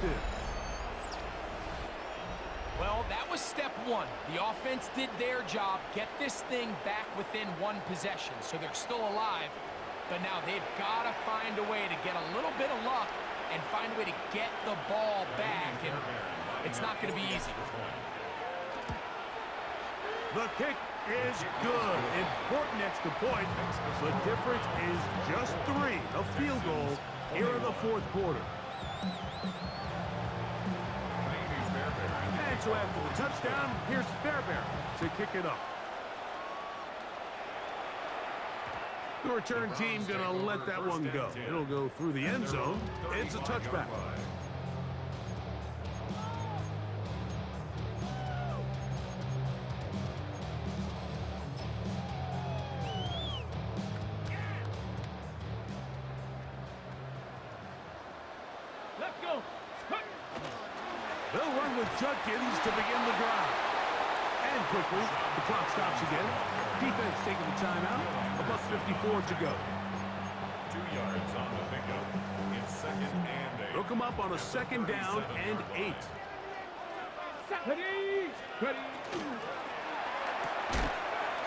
ineffective. Well, that was step one. The offense did their job, get this thing back within one possession, so they're still alive. But now they've got to find a way to get a little bit of luck and find a way to get the ball back, and it's not going to be easy. The kick is good. Important extra point. The difference is just 3. A field goal here in the fourth quarter. And so after the touchdown, here's Fairbairn to kick it up. The return team going to let that one go. It'll go through the end zone. It's a touchback. Let's go. They'll run with Judkins to begin the drive. And quickly, the clock stops again. Defense taking the timeout. $1:54 to go. 2 yards on the pickup. It's 2nd and 8. Hook them up on a 2nd down and 8. Ready. Ready.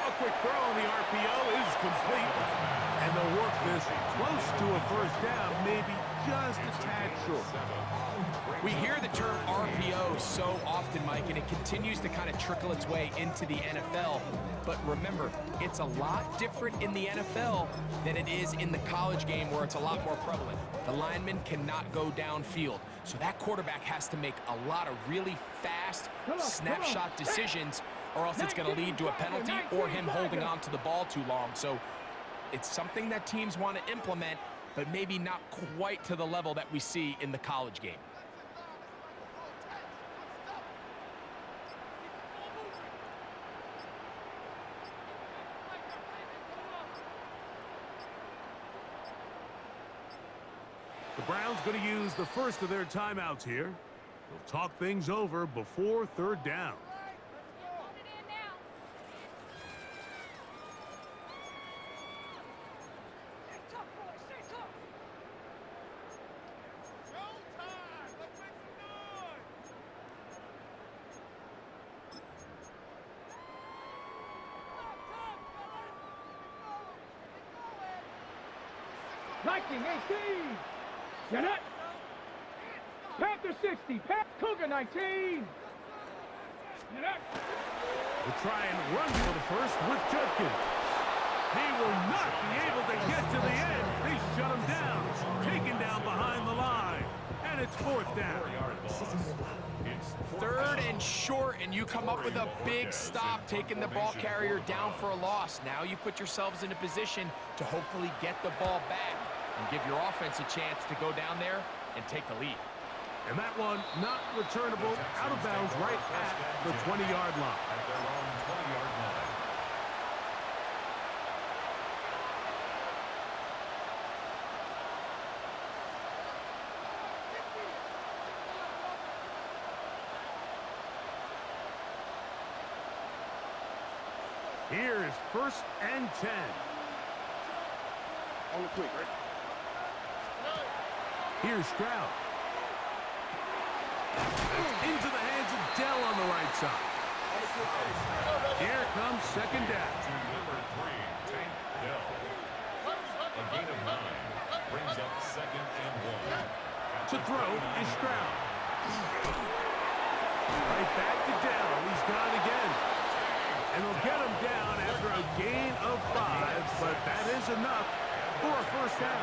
A quick throw on the RPO is complete. And they'll work this close to a first down, maybe just a tad short. We hear the term RPO so often, Mike, and it continues to kind of trickle its way into the NFL. But remember, it's a lot different in the NFL than it is in the college game where it's a lot more prevalent. The lineman cannot go downfield. So that quarterback has to make a lot of really fast snapshot decisions, or else it's going to lead to a penalty or him holding on to the ball too long. So it's something that teams want to implement, but maybe not quite to the level that we see in the college game. The Browns going to use the first of their timeouts here. They'll talk things over before 3rd down. Viking 18. Janet. Panther 60. Cougar 19. Janet. We'll try and run for the first with Judkins. He will not be able to get to the end. They shut him down. Taken down behind the line. And it's 4th down. 3rd and short, and you come up with a big stop, taking the ball carrier down for a loss. Now you put yourselves in a position to hopefully get the ball back and give your offense a chance to go down there and take the lead. And that one not returnable, out of bounds right at the 20-yard line. At their own 20-yard line. Here is 1st and 10. On the quick, right? Here's Stroud. Into the hands of Dell on the right side. Here comes 2nd down. To number 3, Tank Dell. A gain of 9 brings up 2nd and 1. To throw is Stroud. Right back to Dell. He's gone again. And they'll get him down after a gain of 5, but that is enough for a first down.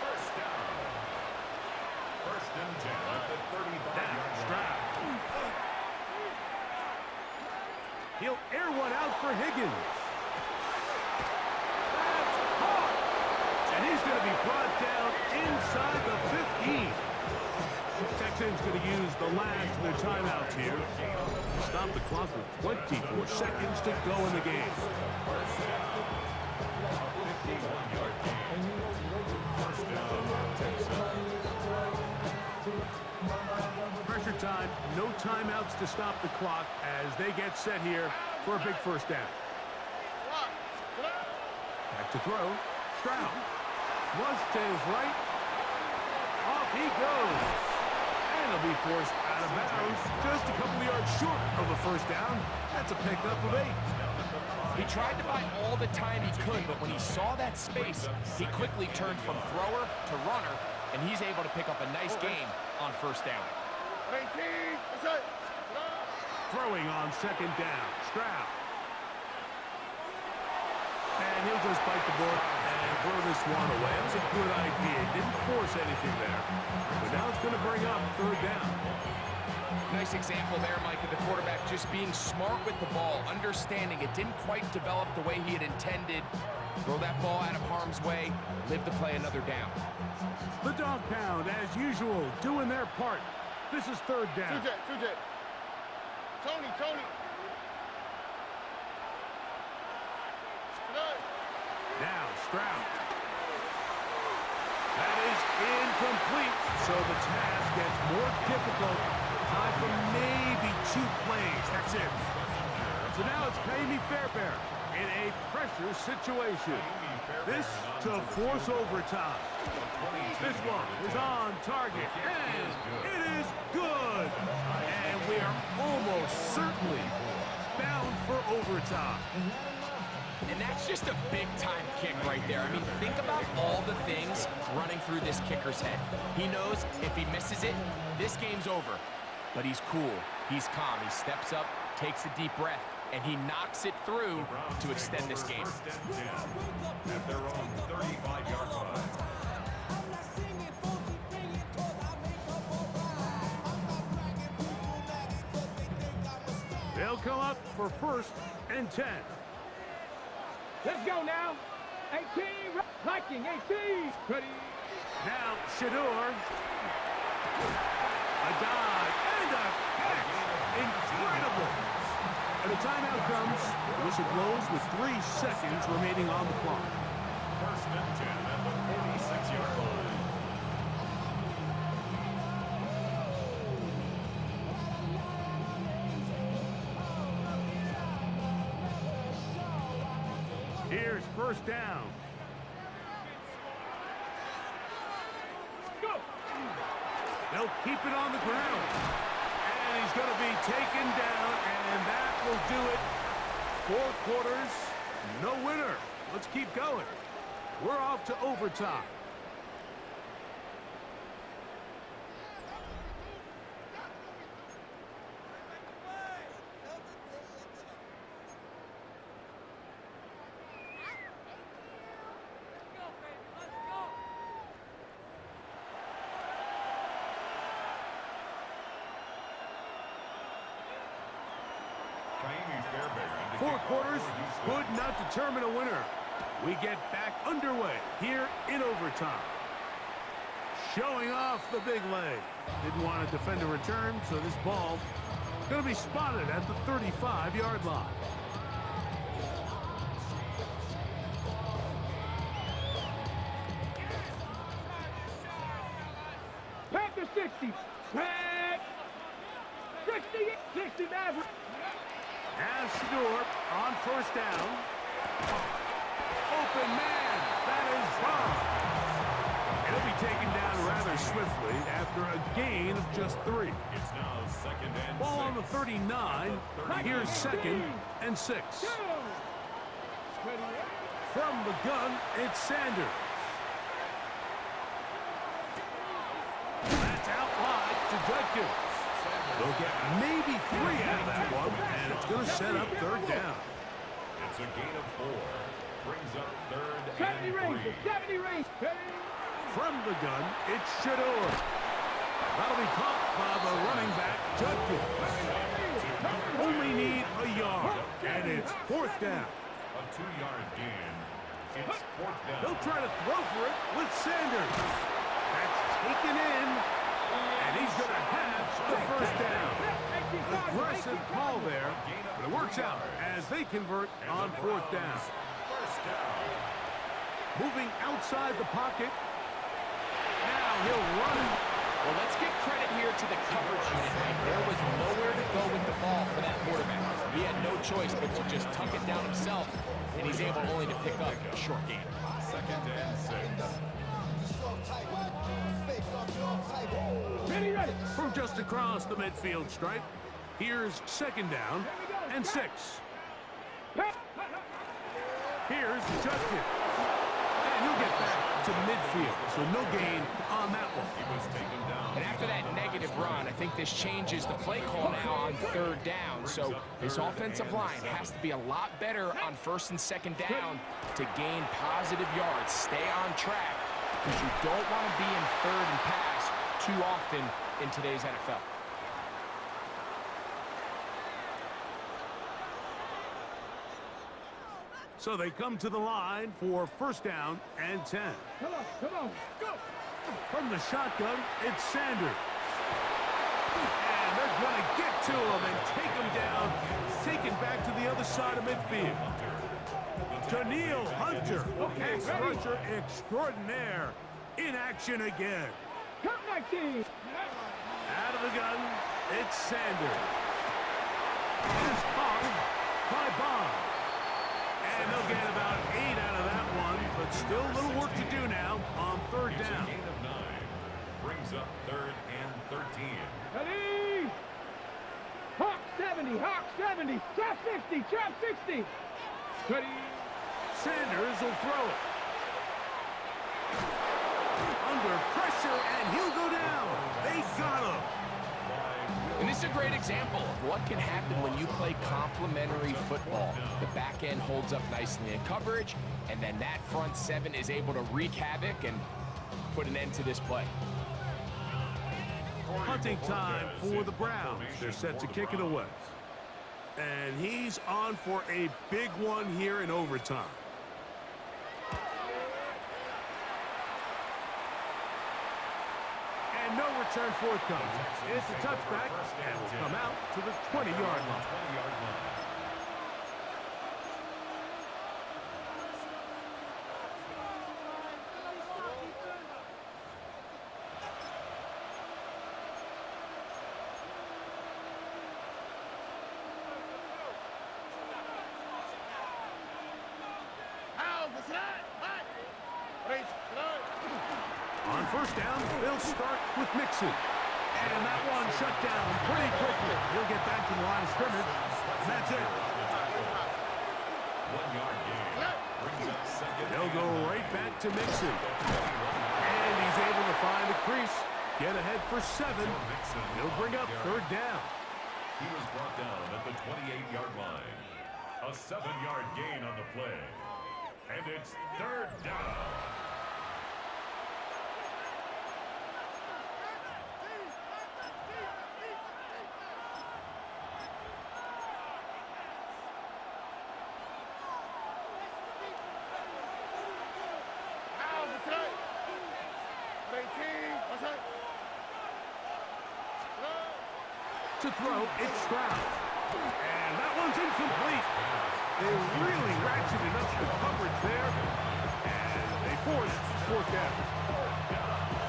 First down. 1st and 10 at the 35-yard line. Stroud. He'll air one out for Higgins. That's caught. And he's going to be brought down inside the 15. Texans going to use the last of their timeouts here. Stop the clock with 24 seconds to go in the game. First down. A 51-yard gain. First down, Texans. Pressure time, no timeouts to stop the clock as they get set here for a big first down. Back to throw. Stroud. Flush to his right. Off he goes. And And he'll be forced out of bounds just a couple of yards short of a first down. That's a pickup of 8. He tried to buy all the time he could, but when he saw that space, he quickly turned from thrower to runner, and he's able to pick up a nice gain on first down. Throwing on second down. Stroud. And he'll just bite the bullet and throw this one away. That was a good idea. Didn't force anything there. But now it's going to bring up third down. Nice example there, Mike, of the quarterback just being smart with the ball, understanding it didn't quite develop the way he had intended. Throw that ball out of harm's way, live to play another down. The dog pound, as usual, doing their part. This is third down. Tony. Now, Stroud. That is incomplete, so the task gets more difficult. Time for maybe 2 plays. That's it. So now it's Kaimi Fairbairn in a pressure situation. This to force overtime. This one is on target, and it is good. And we are almost certainly bound for overtime. And that's just a big-time kick right there. I mean, think about all the things running through this kicker's head. He knows if he misses it, this game's over. But he's cool. He's calm. He steps up, takes a deep breath, and he knocks it through to extend this game. At their own 35-yard line. They'll come up for first and 10. Let's go now. 18, Viking, 18. Ready. Now, Shador. A dive and a catch. Incredible. And the timeout comes. The whistle blows with 3 seconds remaining on the clock. First and 10 at the 46-yard line. Here's first down. Go. They'll keep it on the ground. And he's going to be taken down, and that will do it. 4 quarters, no winner. Let's keep going. We're off to overtime. Kaimi Fairbairn. 4 quarters could not determine a winner. We get back underway here in overtime. Showing off the big leg. Didn't want to defend a return, so this ball is going to be spotted at the 35-yard line. Panther 60. Pat. 60 Maverick. As Shador on first down. Open man. That is bomb. It'll be taken down rather swiftly after a gain of just 3. It's now second and Ball on the 6. 39. Here's second and 6. From the gun, it's Sanders. That's out wide to Judkins. They'll get maybe 3 out of that one, and it's going to set up third down. It's a gain of 4. Brings up third 70 and 3. range. 70 range. From the gun, it's Shador. That'll be caught by the running back, Judkins. Only need a yard, and it's fourth down. A 2-yard gain. It's fourth down. They'll try to throw for it with Sanders. That's taken in, and he's going to have the first down. Aggressive call there, but it works out as they convert on fourth down. First down. Moving outside the pocket. Now he'll run. Well, let's give credit here to the coverage unit, Mike. There was nowhere to go with the ball for that quarterback. He had no choice but to just tuck it down himself, and he's able only to pick up a short gain. Second and 6. Ready, ready. From just across the midfield stripe, here's second down and 6. Here's Justin. And he'll get back to midfield, so no gain on that one. He was taken down. And after that negative run, I think this changes the play call now on third down. So this offensive line has to be a lot better on first and second down to gain positive yards. Stay on track because you don't want to be in third and pass too often in today's NFL. So they come to the line for first down and 10. Come on, go. From the shotgun, it's Sanders. And they're going to get to him and take him down, taken back to the other side of midfield. Daniil Hunter, pass rusher extraordinaire, in action again. Come 19. Out of the gun, it's Sanders. It's caught by Bond. And they'll get about 8 out of that one, but still a little work to do now on third down. Gain of 9 brings up third and 13. Ready. Hawk 70, Hawk 70. Trap 60, trap 60. Ready. Sanders will throw it. Under pressure, and he'll go down. They got him. And this is a great example of what can happen when you play complementary football. The back end holds up nicely in coverage, and then that front seven is able to wreak havoc and put an end to this play. Hunting time for the Browns. They're set to kick it away. And he's on for a big one here in overtime. And no return forthcoming. It's a touchback, and will come out to the 20-yard line. On first down, they'll start with Mixon. And that one shut down pretty quickly. He'll get back to the line of scrimmage. And that's it. 1 yard gain brings up second. They'll go right back to Mixon. And he's able to find the crease. Get ahead for 7. He'll bring up third down. He was brought down at the 28-yard line. A 7-yard gain on the play. And it's third down. To throw, it's Stroud. And that one's incomplete. They really ratcheted up the coverage there. And they forced fourth down.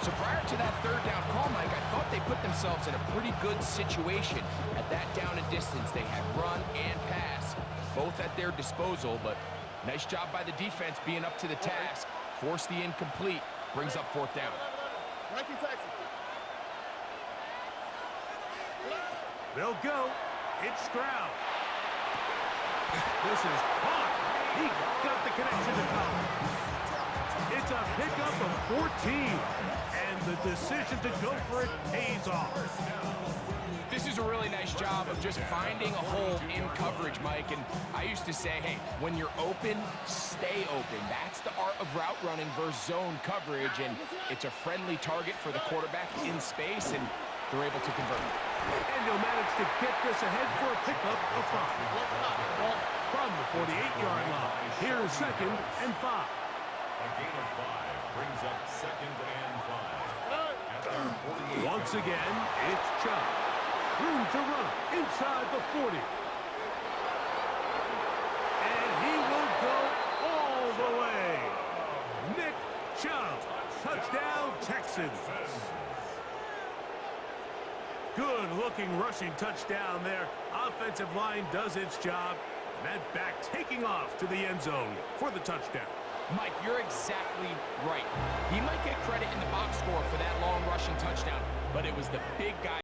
So prior to that third down call, Mike, I thought they put themselves in a pretty good situation. At that down and distance, they had run and pass, both at their disposal, but nice job by the defense being up to the task. Force the incomplete, brings up fourth down. They'll go. It's Stroud. This is caught. He got the connection to Collins. It's a pickup of 14. And the decision to go for it pays off. This is a really nice job of just finding a hole in coverage, Mike. And I used to say, hey, when you're open, stay open. That's the art of route running versus zone coverage. And it's a friendly target for the quarterback in space, and they're able to convert. And they'll manage to get this ahead for a pickup of 5. From the 48-yard line, here's second and 5. A gain of 5 brings up second and 5. At their 48. Once again, it's Chubb. Room to run inside the 40. And he will go all the way. Nick Chubb. Touchdown, Texans. Good-looking rushing touchdown there. Offensive line does its job. And that back taking off to the end zone for the touchdown. Mike, you're exactly right. He might get credit in the box score for that long rushing touchdown, but it was the big guy